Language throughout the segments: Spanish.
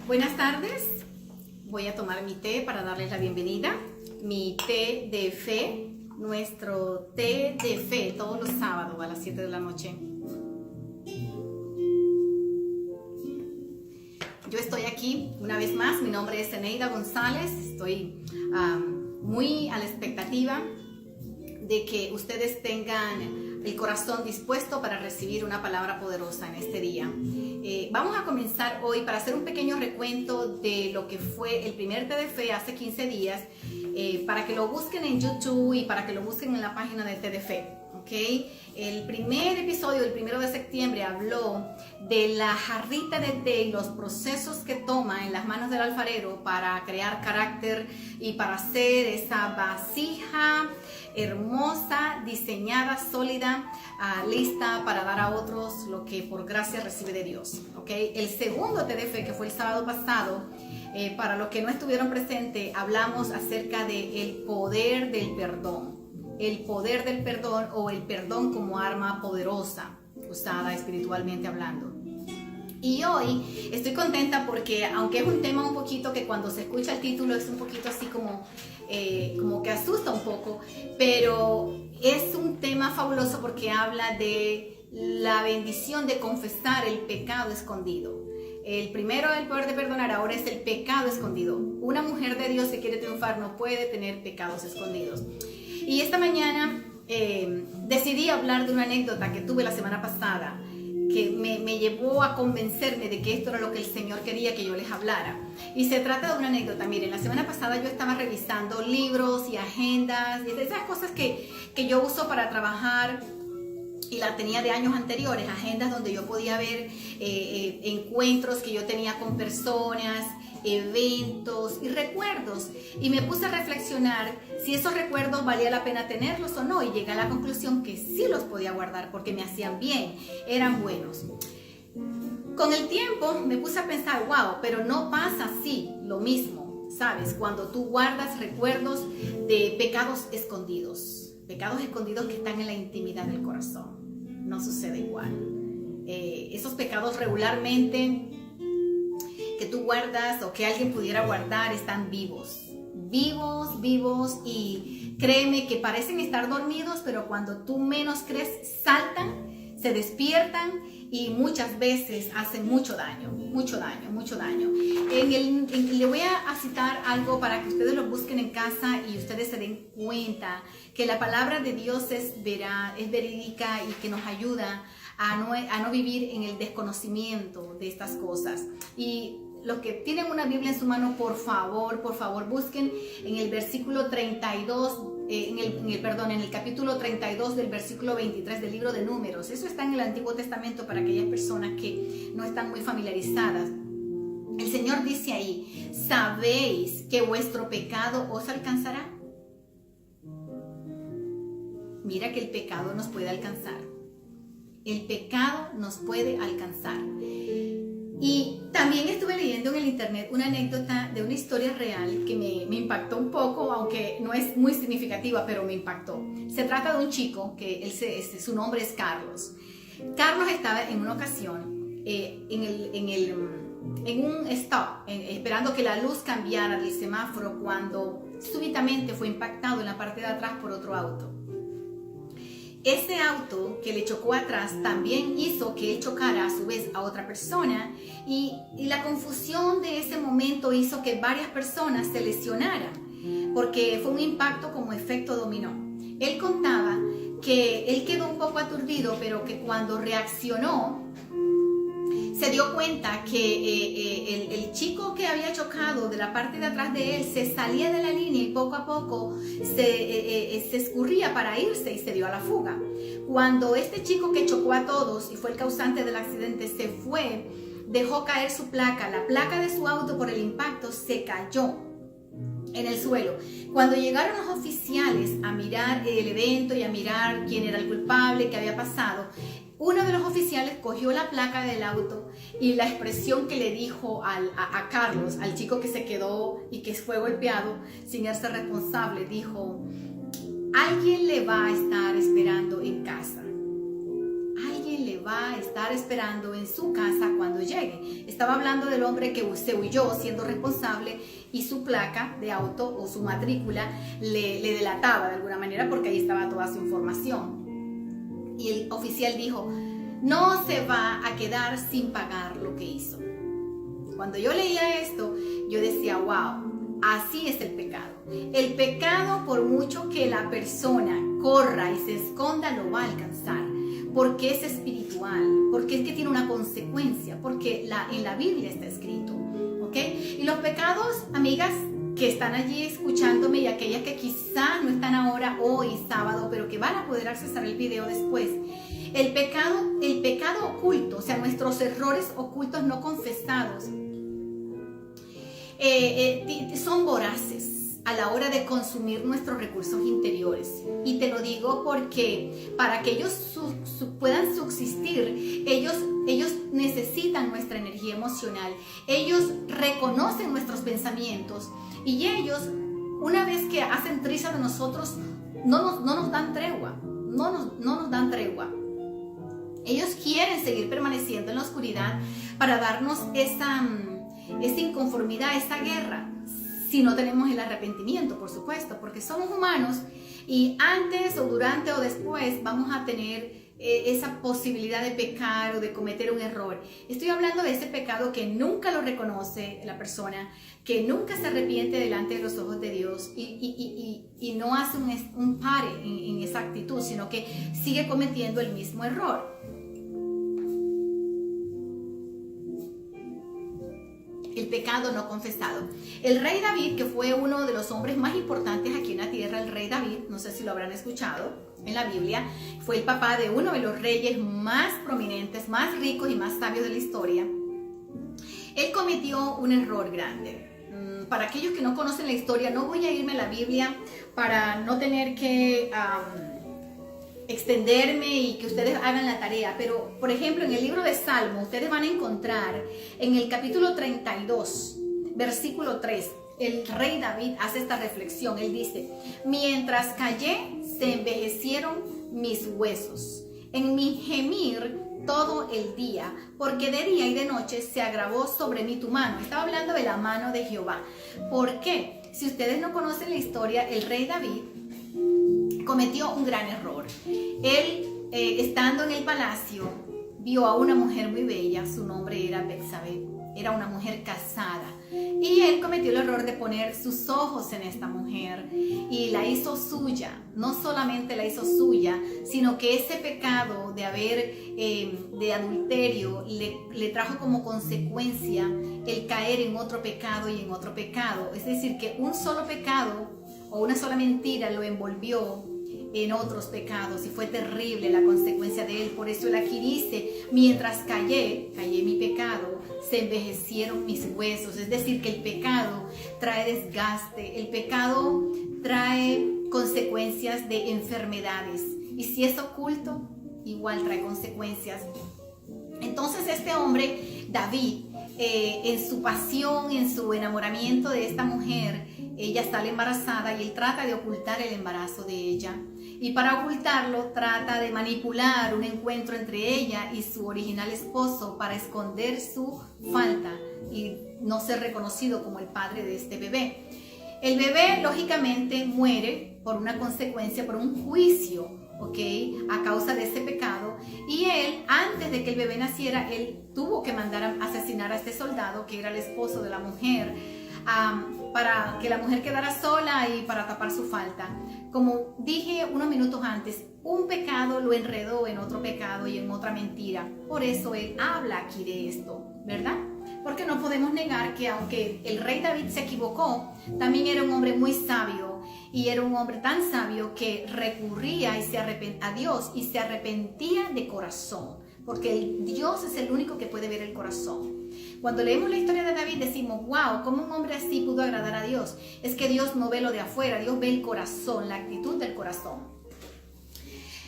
Buenas tardes, voy a tomar mi té para darles la bienvenida. Mi té de fe, nuestro té de fe todos los sábados a las 7 de la noche. Yo estoy aquí una vez más, mi nombre es Eneida González, estoy muy a la expectativa de que ustedes tengan el corazón dispuesto para recibir una palabra poderosa en este día. Vamos a comenzar hoy para hacer un pequeño recuento de lo que fue el primer té de fe hace 15 días, para que lo busquen en YouTube y para que lo busquen en la página de té de fe. ¿Okay? El primer episodio, el 1 de septiembre, habló de la jarrita de té y los procesos que toma en las manos del alfarero para crear carácter y para hacer esa vasija hermosa, diseñada, sólida, lista para dar a otros lo que por gracia recibe de Dios. ¿Okay? El segundo té de fe, que fue el sábado pasado, para los que no estuvieron presentes, hablamos acerca del poder del perdón. El poder del perdón, o el perdón como arma poderosa usada espiritualmente hablando. Y hoy estoy contenta porque, aunque es un tema un poquito que cuando se escucha el título es un poquito así como que asusta un poco, pero es un tema fabuloso porque habla de la bendición de confesar el pecado escondido. El primero, el poder de perdonar, ahora es el pecado escondido. Una mujer de Dios que quiere triunfar no puede tener pecados escondidos. Y esta mañana decidí hablar de una anécdota que tuve la semana pasada, que me llevó a convencerme de que esto era lo que el Señor quería que yo les hablara. Y se trata de una anécdota. Miren, la semana pasada yo estaba revisando libros y agendas, y esas cosas que yo uso para trabajar, y la tenía de años anteriores, agendas donde yo podía ver encuentros que yo tenía con personas, eventos y recuerdos, y me puse a reflexionar si esos recuerdos valía la pena tenerlos o no, y llegué a la conclusión que sí los podía guardar porque me hacían bien, eran buenos. Con el tiempo me puse a pensar, wow, pero no pasa así lo mismo, ¿sabes? Cuando tú guardas recuerdos de pecados escondidos que están en la intimidad del corazón, no sucede igual. Esos pecados regularmente que tú guardas o que alguien pudiera guardar están vivos, y créeme que parecen estar dormidos, pero cuando tú menos crees saltan, se despiertan y muchas veces hacen mucho daño. Le voy a citar algo para que ustedes lo busquen en casa y ustedes se den cuenta que la palabra de Dios es veraz, es verídica, y que nos ayuda a no vivir en el desconocimiento de estas cosas. Y los que tienen una Biblia en su mano, por favor, busquen en el versículo 32, en el capítulo 32 del versículo 23 del libro de Números. Eso está en el Antiguo Testamento para aquellas personas que no están muy familiarizadas. El Señor dice ahí: ¿sabéis que vuestro pecado os alcanzará? Mira que el pecado nos puede alcanzar. El pecado nos puede alcanzar. Y también estuve leyendo en el internet una anécdota de una historia real que me impactó un poco, aunque no es muy significativa, pero me impactó. Se trata de un chico que su nombre es Carlos. Carlos estaba en una ocasión en un stop, esperando que la luz cambiara del semáforo, cuando súbitamente fue impactado en la parte de atrás por otro auto. Ese auto que le chocó atrás también hizo que él chocara a su vez a otra persona, y la confusión de ese momento hizo que varias personas se lesionaran, porque fue un impacto como efecto dominó. Él contaba que él quedó un poco aturdido, pero que cuando reaccionó se dio cuenta que el chico que había chocado de la parte de atrás de él se salía de la línea y poco a poco se escurría para irse, y se dio a la fuga. Cuando este chico que chocó a todos y fue el causante del accidente se fue, dejó caer su placa. La placa de su auto, por el impacto, se cayó en el suelo. Cuando llegaron los oficiales a mirar el evento y a mirar quién era el culpable, qué había pasado, uno de los oficiales cogió la placa del auto, y la expresión que le dijo a Carlos, al chico que se quedó y que fue golpeado sin él ser responsable, dijo: alguien le va a estar esperando en casa. Alguien le va a estar esperando en su casa cuando llegue. Estaba hablando del hombre que se huyó siendo responsable y su placa de auto o su matrícula le delataba de alguna manera porque ahí estaba toda su información. Y el oficial dijo, no se va a quedar sin pagar lo que hizo. Cuando yo leía esto, yo decía, wow, así es el pecado. El pecado, por mucho que la persona corra y se esconda, lo va a alcanzar, porque es espiritual, porque es que tiene una consecuencia, porque en la Biblia está escrito, ¿ok? Y los pecados, amigas, que están allí escuchándome y aquellas que quizá no están ahora, hoy, sábado, pero que van a poder accesar el video después, el pecado oculto, o sea, nuestros errores ocultos no confesados, son voraces a la hora de consumir nuestros recursos interiores. Y te lo digo porque para que ellos puedan subsistir, ellos necesitan nuestra energía emocional, ellos reconocen nuestros pensamientos y ellos, una vez que hacen triza de nosotros, no nos dan tregua, no nos dan tregua. Ellos quieren seguir permaneciendo en la oscuridad para darnos esa inconformidad, esa guerra, si no tenemos el arrepentimiento, por supuesto, porque somos humanos y antes o durante o después vamos a tener esa posibilidad de pecar o de cometer un error. Estoy hablando de ese pecado que nunca lo reconoce la persona, que nunca se arrepiente delante de los ojos de Dios y no hace un pare en esa actitud, sino que sigue cometiendo el mismo error. El pecado no confesado. El rey David, que fue uno de los hombres más importantes aquí en la tierra, el rey David, no sé si lo habrán escuchado en la Biblia, fue el papá de uno de los reyes más prominentes, más ricos y más sabios de la historia. Él cometió un error grande. Para aquellos que no conocen la historia, no voy a irme a la Biblia para no tener que extenderme y que ustedes hagan la tarea, pero por ejemplo en el libro de Salmos ustedes van a encontrar en el capítulo 32 versículo 3, el rey David hace esta reflexión. Él dice: mientras callé se envejecieron mis huesos en mi gemir todo el día, porque de día y de noche se agravó sobre mí tu mano. Estaba hablando de la mano de Jehová. ¿Por qué? Si ustedes no conocen la historia, el rey David cometió un gran error. Él, estando en el palacio, vio a una mujer muy bella, su nombre era Betsabé, era una mujer casada, y él cometió el error de poner sus ojos en esta mujer y la hizo suya. No solamente la hizo suya, sino que ese pecado de adulterio le trajo como consecuencia el caer en otro pecado y en otro pecado. Es decir, que un solo pecado o una sola mentira lo envolvió en otros pecados y fue terrible la consecuencia de él. Por eso él aquí dice: mientras callé mi pecado, se envejecieron mis huesos. Es decir, que el pecado trae desgaste, el pecado trae consecuencias de enfermedades, y si es oculto, igual trae consecuencias. Entonces este hombre, David, en su pasión, en su enamoramiento de esta mujer, ella sale embarazada y él trata de ocultar el embarazo de ella. Y para ocultarlo trata de manipular un encuentro entre ella y su original esposo para esconder su falta y no ser reconocido como el padre de este bebé. El bebé lógicamente muere por una consecuencia, por un juicio, ¿ok? A causa de ese pecado. Y él, antes de que el bebé naciera, él tuvo que mandar a asesinar a este soldado que era el esposo de la mujer, para que la mujer quedara sola y para tapar su falta. Como dije unos minutos antes, un pecado lo enredó en otro pecado y en otra mentira. Por eso él habla aquí de esto, ¿verdad? Porque no podemos negar que aunque el rey David se equivocó, también era un hombre muy sabio, y era un hombre tan sabio que recurría a Dios y se arrepentía de corazón, porque Dios es el único que puede ver el corazón. Cuando leemos la historia de David decimos: wow, ¿cómo un hombre así pudo agradar a Dios? Es que Dios no ve lo de afuera, Dios ve el corazón, la actitud del corazón.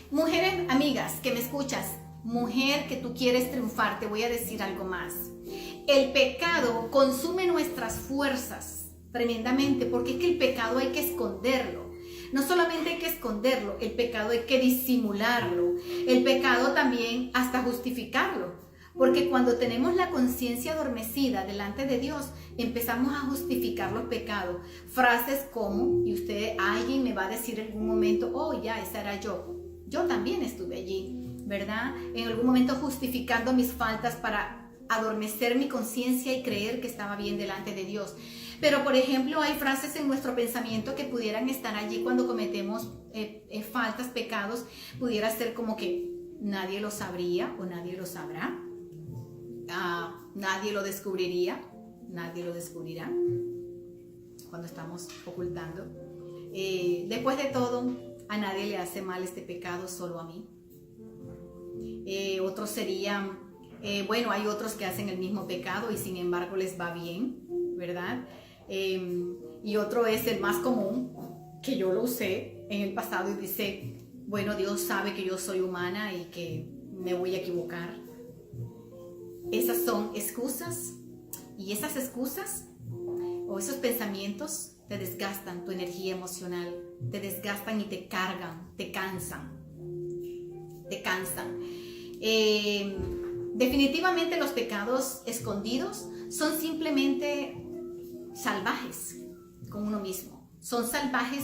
Mujeres, amigas, que me escuchas, mujer que tú quieres triunfar, te voy a decir algo más. El pecado consume nuestras fuerzas tremendamente, porque es que el pecado hay que esconderlo. No solamente hay que esconderlo, el pecado hay que disimularlo. El pecado también hasta justificarlo. Porque cuando tenemos la conciencia adormecida delante de Dios, empezamos a justificar los pecados. Frases como, y alguien me va a decir en algún momento, oh, ya, esa era yo. Yo también estuve allí, ¿verdad? En algún momento justificando mis faltas para adormecer mi conciencia y creer que estaba bien delante de Dios. Pero, por ejemplo, hay frases en nuestro pensamiento que pudieran estar allí cuando cometemos faltas, pecados. Pudiera ser como que nadie lo sabría o nadie lo sabrá. Nadie lo descubriría, nadie lo descubrirá cuando estamos ocultando. Después de todo, a nadie le hace mal este pecado, solo a mí. Otros serían, bueno, hay otros que hacen el mismo pecado y sin embargo les va bien, ¿verdad? Y otro es el más común, que yo lo usé en el pasado y dice, bueno, Dios sabe que yo soy humana y que me voy a equivocar. Esas son excusas, y esas excusas o esos pensamientos te desgastan tu energía emocional, te desgastan y te cargan, te cansan. Definitivamente los pecados escondidos son simplemente salvajes con uno mismo. Son salvajes.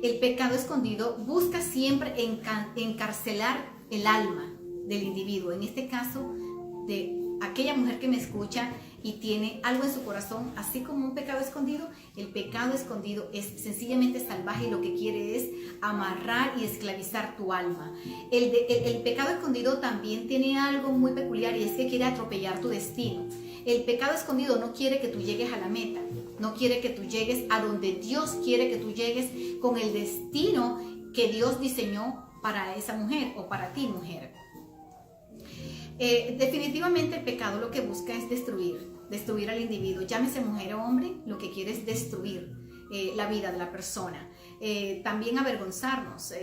El pecado escondido busca siempre encarcelar el alma del individuo, en este caso de aquella mujer que me escucha y tiene algo en su corazón, así como un pecado escondido. El pecado escondido es sencillamente salvaje y lo que quiere es amarrar y esclavizar tu alma. El pecado escondido también tiene algo muy peculiar y es que quiere atropellar tu destino. El pecado escondido no quiere que tú llegues a la meta, no quiere que tú llegues a donde Dios quiere que tú llegues con el destino que Dios diseñó para esa mujer o para ti, mujer. Definitivamente el pecado lo que busca es destruir al individuo, llámese mujer o hombre, lo que quiere es destruir la vida de la persona, también avergonzarnos.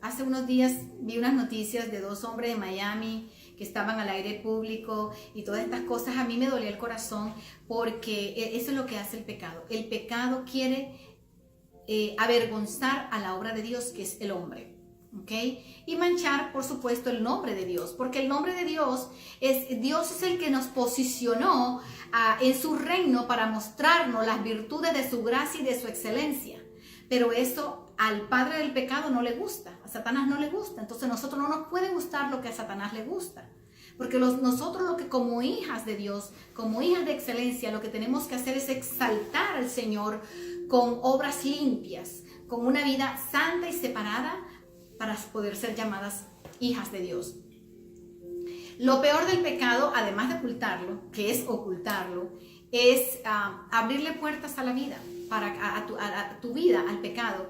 Hace unos días vi unas noticias de 2 hombres de Miami que estaban al aire público y todas estas cosas. A mí me dolía el corazón porque eso es lo que hace el pecado. El pecado quiere avergonzar a la obra de Dios, que es el hombre. ¿Okay? Y manchar, por supuesto, el nombre de Dios, porque el nombre de Dios es el que nos posicionó en su reino para mostrarnos las virtudes de su gracia y de su excelencia. Pero eso al padre del pecado no le gusta, a Satanás no le gusta. Entonces a nosotros no nos puede gustar lo que a Satanás le gusta, porque nosotros lo que como hijas de Dios, como hijas de excelencia, lo que tenemos que hacer es exaltar al Señor con obras limpias, con una vida santa y separada, para poder ser llamadas hijas de Dios. Lo peor del pecado, además de ocultarlo, que es ocultarlo, es abrirle puertas a la vida, a tu vida, al pecado,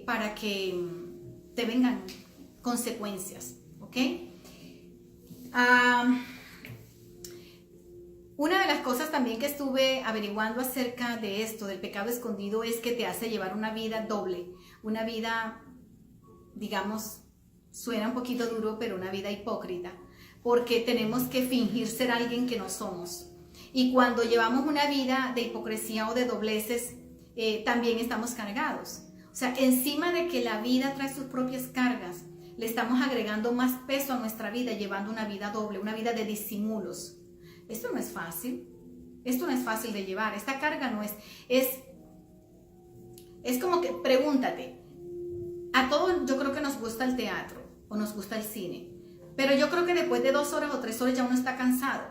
para que te vengan consecuencias, ¿ok? Una de las cosas también que estuve averiguando acerca de esto, del pecado escondido, es que te hace llevar una vida doble, una vida, digamos, suena un poquito duro, pero una vida hipócrita, porque tenemos que fingir ser alguien que no somos. Y cuando llevamos una vida de hipocresía o de dobleces, también estamos cargados. O sea, encima de que la vida trae sus propias cargas, le estamos agregando más peso a nuestra vida, llevando una vida doble, una vida de disimulos. Esto no es fácil. Esto no es fácil de llevar. Esta carga no es como que, pregúntate, a todos yo creo que nos gusta el teatro o nos gusta el cine, pero yo creo que después de 2 horas o 3 horas ya uno está cansado.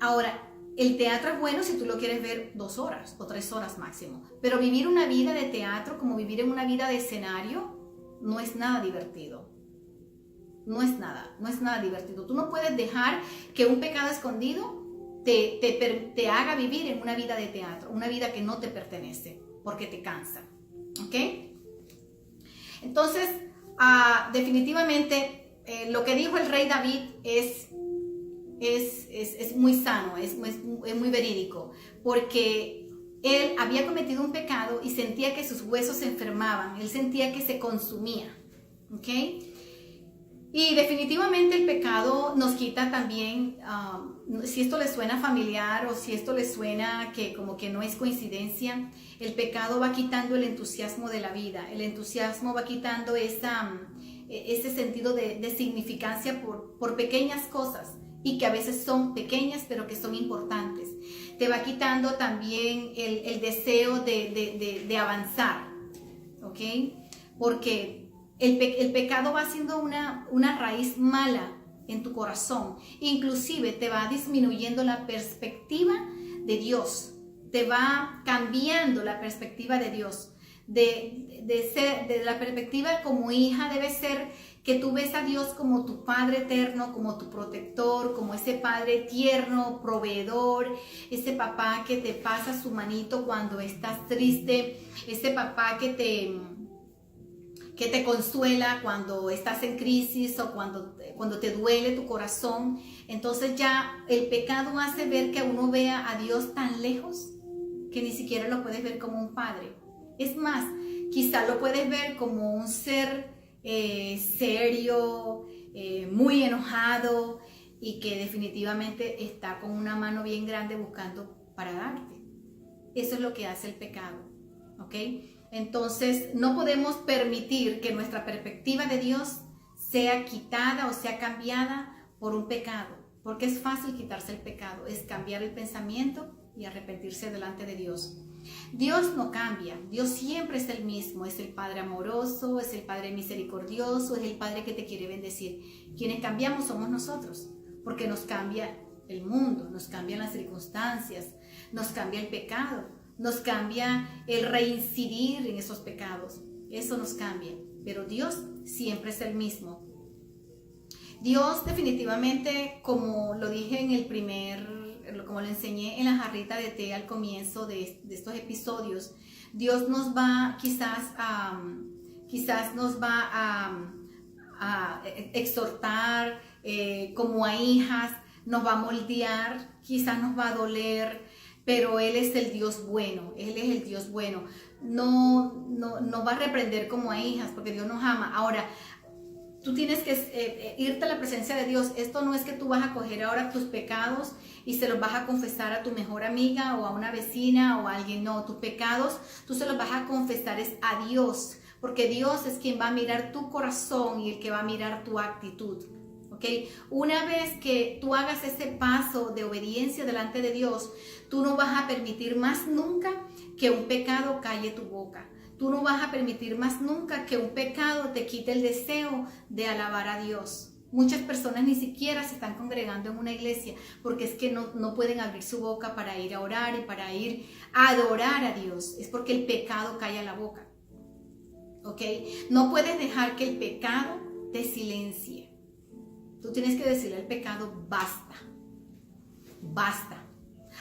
Ahora, el teatro es bueno si tú lo quieres ver 2 horas o 3 horas máximo, pero vivir una vida de teatro como vivir en una vida de escenario no es nada divertido. No es nada divertido. Tú no puedes dejar que un pecado escondido te haga vivir en una vida de teatro, una vida que no te pertenece, porque te cansa, ¿ok? Entonces, definitivamente, lo que dijo el rey David es muy sano, es muy verídico, porque él había cometido un pecado y sentía que sus huesos se enfermaban, él sentía que se consumía, ¿ok? Y definitivamente el pecado nos quita también, si esto les suena familiar o si esto les suena que como que no es coincidencia, el pecado va quitando el entusiasmo de la vida, el entusiasmo va quitando ese sentido de significancia por pequeñas cosas y que a veces son pequeñas pero que son importantes. Te va quitando también el deseo de avanzar, ¿ok? Porque el pecado va siendo una raíz mala en tu corazón. Inclusive te va disminuyendo la perspectiva de Dios. Te va cambiando la perspectiva de Dios. De la perspectiva como hija debe ser que tú ves a Dios como tu Padre eterno, como tu protector, como ese Padre tierno, proveedor, ese papá que te pasa su manito cuando estás triste, ese papá que te consuela cuando estás en crisis o cuando te duele tu corazón. Entonces ya el pecado hace ver que uno vea a Dios tan lejos que ni siquiera lo puedes ver como un padre. Es más, quizá lo puedes ver como un ser serio, muy enojado y que definitivamente está con una mano bien grande buscando para darte. Eso es lo que hace el pecado, ¿ok? Entonces, no podemos permitir que nuestra perspectiva de Dios sea quitada o sea cambiada por un pecado, porque es fácil quitarse el pecado, es cambiar el pensamiento y arrepentirse delante de Dios. Dios no cambia, Dios siempre es el mismo, es el Padre amoroso, es el Padre misericordioso, es el Padre que te quiere bendecir. Quienes cambiamos somos nosotros, porque nos cambia el mundo, nos cambian las circunstancias, nos cambia el pecado. Nos cambia el reincidir en esos pecados. Eso nos cambia. Pero Dios siempre es el mismo. Dios definitivamente, como lo dije como le enseñé en la jarrita de té al comienzo de estos episodios, Dios nos va quizás nos va a exhortar como a hijas, nos va a moldear, quizás nos va a doler, pero Él es el Dios bueno, Él es el Dios bueno. No va a reprender como a hijas, porque Dios nos ama. Ahora, tú tienes que irte a la presencia de Dios. Esto no es que tú vas a coger ahora tus pecados y se los vas a confesar a tu mejor amiga o a una vecina o a alguien. No, tus pecados tú se los vas a confesar es a Dios, porque Dios es quien va a mirar tu corazón y el que va a mirar tu actitud. ¿Okay? Una vez que tú hagas ese paso de obediencia delante de Dios, tú no vas a permitir más nunca que un pecado calle tu boca. Tú no vas a permitir más nunca que un pecado te quite el deseo de alabar a Dios. Muchas personas ni siquiera se están congregando en una iglesia porque es que no pueden abrir su boca para ir a orar y para ir a adorar a Dios. Es porque el pecado calla la boca. ¿Ok? No puedes dejar que el pecado te silencie. Tú tienes que decirle al pecado, basta, basta.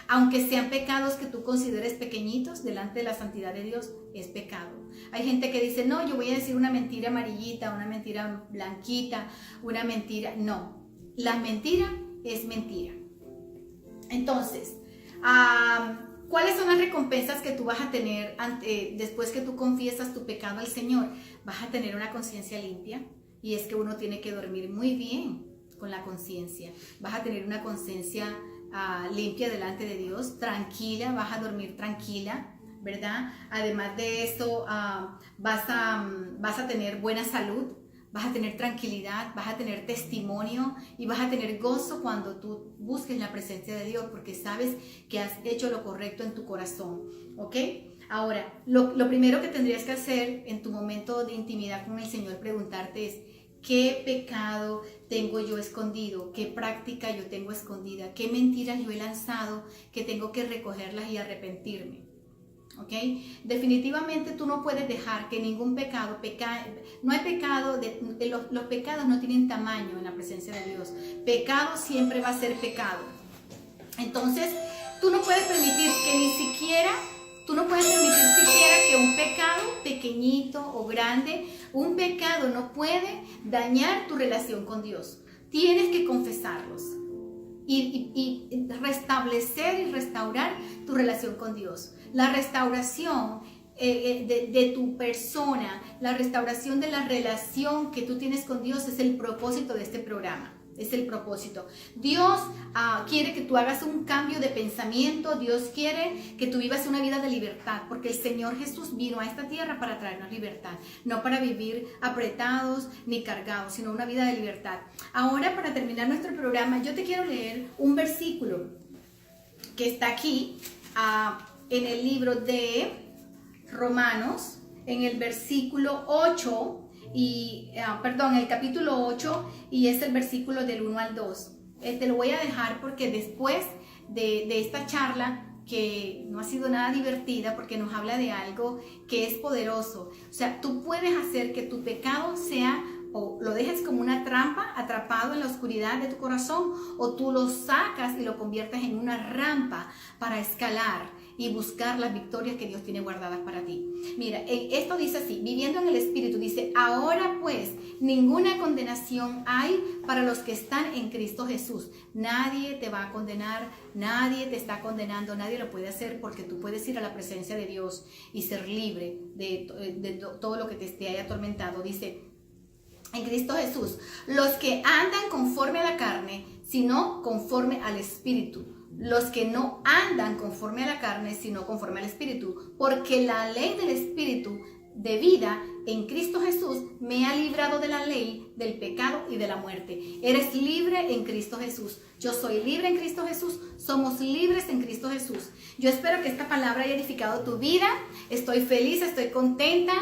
Aunque sean pecados que tú consideres pequeñitos delante de la santidad de Dios, es pecado. Hay gente que dice, no, yo voy a decir una mentira amarillita, una mentira blanquita, una mentira. No, la mentira es mentira. Entonces, ¿cuáles son las recompensas que tú vas a tener después que tú confiesas tu pecado al Señor? Vas a tener una conciencia limpia. Y es que uno tiene que dormir muy bien con la conciencia. Vas a tener una conciencia limpia delante de Dios, tranquila, vas a dormir tranquila, ¿verdad? Además de eso, vas a tener buena salud, vas a tener tranquilidad, vas a tener testimonio y vas a tener gozo cuando tú busques la presencia de Dios, porque sabes que has hecho lo correcto en tu corazón, ¿ok? Ahora, lo primero que tendrías que hacer en tu momento de intimidad con el Señor, preguntarte es, ¿qué pecado tengo yo escondido? ¿Qué práctica yo tengo escondida? ¿Qué mentiras yo he lanzado que tengo que recogerlas y arrepentirme? ¿Ok? Definitivamente tú no puedes dejar que ningún pecado, no hay pecado, los pecados no tienen tamaño en la presencia de Dios. Pecado siempre va a ser pecado. Entonces, tú no puedes permitir siquiera que un pecado pequeñito o grande, un pecado no puede dañar tu relación con Dios. Tienes que confesarlos y restablecer y restaurar tu relación con Dios. La restauración de tu persona, la restauración de la relación que tú tienes con Dios es el propósito de este programa. Es el propósito. Dios quiere que tú hagas un cambio de pensamiento. Dios quiere que tú vivas una vida de libertad, porque el Señor Jesús vino a esta tierra para traernos libertad, no para vivir apretados ni cargados, sino una vida de libertad. Ahora, para terminar nuestro programa, yo te quiero leer un versículo que está aquí en el libro de Romanos, en el versículo 8. El capítulo 8, y es el versículo del 1 al 2. Te lo voy a dejar porque después de esta charla, que no ha sido nada divertida porque nos habla de algo que es poderoso. O sea, tú puedes hacer que tu pecado sea, o lo dejes como una trampa atrapado en la oscuridad de tu corazón, o tú lo sacas y lo conviertes en una rampa para escalar y buscar las victorias que Dios tiene guardadas para ti. Mira, esto dice así: viviendo en el Espíritu, dice, ahora pues ninguna condenación hay para los que están en Cristo Jesús. Nadie te va a condenar, nadie te está condenando, nadie lo puede hacer, porque tú puedes ir a la presencia de Dios y ser libre de todo lo que te haya atormentado. Dice, en Cristo Jesús, los que andan conforme a la carne, sino conforme al Espíritu. Los que no andan conforme a la carne, sino conforme al Espíritu, porque la ley del Espíritu de vida en Cristo Jesús me ha librado de la ley del pecado y de la muerte. Eres libre en Cristo Jesús. Yo soy libre en Cristo Jesús. Somos libres en Cristo Jesús. Yo espero que esta palabra haya edificado tu vida. Estoy feliz, estoy contenta.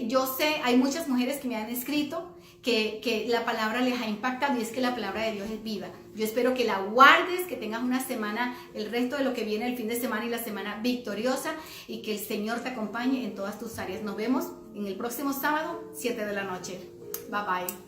Yo sé, hay muchas mujeres que me han escrito que la palabra les ha impactado, y es que la palabra de Dios es viva. Yo espero que la guardes, que tengas una semana, el resto de lo que viene, el fin de semana y la semana victoriosa, y que el Señor te acompañe en todas tus áreas. Nos vemos en el próximo sábado, 7 de la noche. Bye bye.